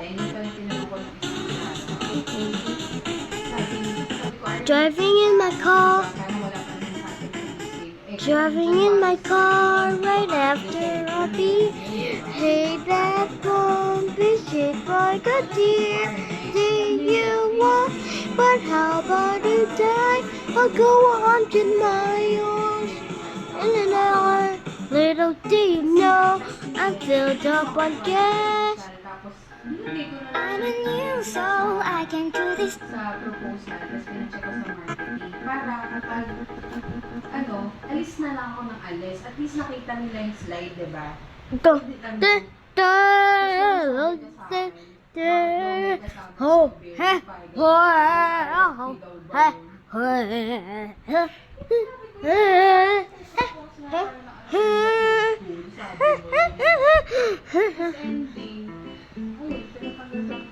natin. Yung pala tinanong ko ng Driving in my car, parang wala pa rin sa atin yung save. driving in my car right after a beat. Hey, that bumpy shit like a deer. Do you want? But how about you die? I'll go 100 miles in an hour. Little do you know, I'm filled up on gas. Tapos, hindi ko na I'm a new soul, I can do this. sa proposal, tapos pinacheck ko sa marketing. Para kapag, alis na lang ako ng alis. At least nakita nila yung slide, di ba?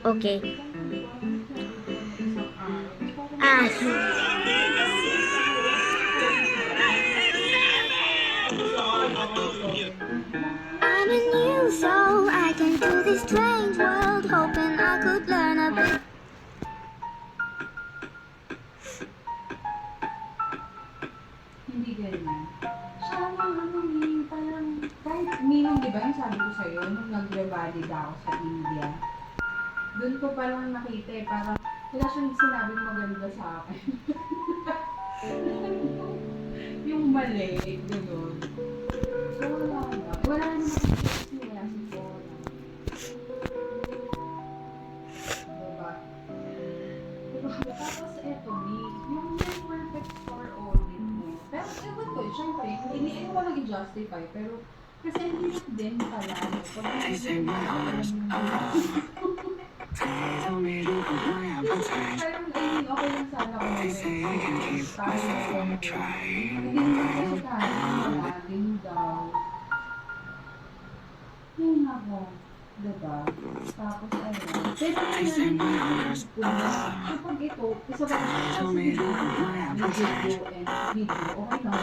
Okay. Ah. I'm a new soul, I can do this strange world, hoping I could learn a bit. Hindi ganyan. Siya lang, parang, kahit minum, di ba yung sabi ko sa'yo, nung nag-revalid ako sa India, doon ko palang nakita parang, wala siyang sinabing maganda sa akin. Yung mali, gano'n. So, wala naman kasi wala si Paula. Diba? Tapos eto, yung perfect score audit mo. Pero ewan ko, syempre, hindi ko nag-justify, pero kasi hindi din pala. Pag parang, okay lang sana ko. Hindi naman kasi tayo, laging daw. Yun ako. Diba? Tapos ayun. Pero kapag ito, isa ba sa video and video, okay lang.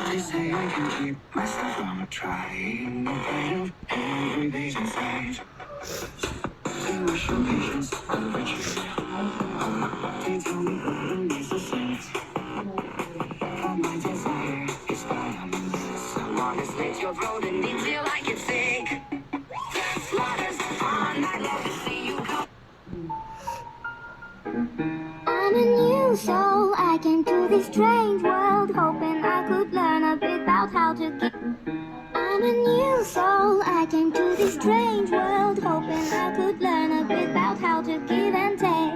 I'm a new soul, I came to this strange world, hoping I could learn a bit about how to get. I'm a new soul, I came to this strange world, hoping I could learn a bit about how to give and take.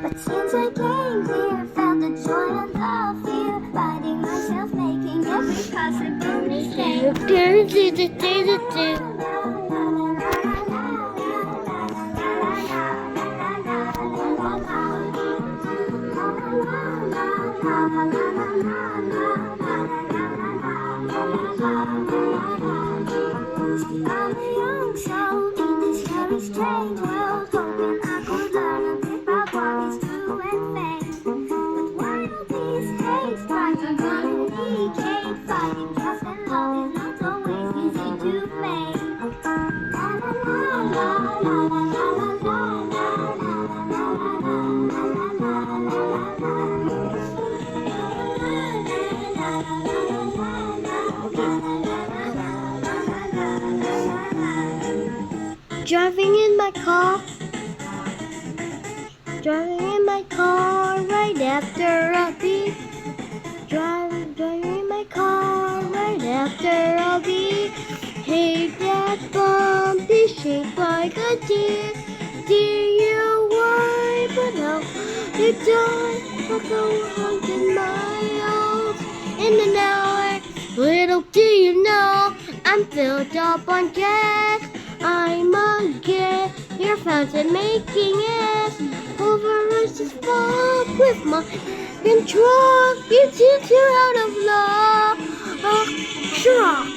But since I came here, felt the joy and the fear, finding myself making every possible mistake. I'm a young soul in this very strange world, hoping I could learn a bit about what is true and fake. But why all these hates, fighting communicate, finding trust and love is not always easy to make. La la la la la la la la Driving in my car, right after a beat. Driving in my car right after a beat. Hey, that bumpy shape like a deer. Dear, you worry, but no, you don't. I'll go 100 miles in an hour. Little do you know, I'm filled up on gas. I'm a gas, your fountain making ass. Over us is fuck with my control. You two out of love. Shrug.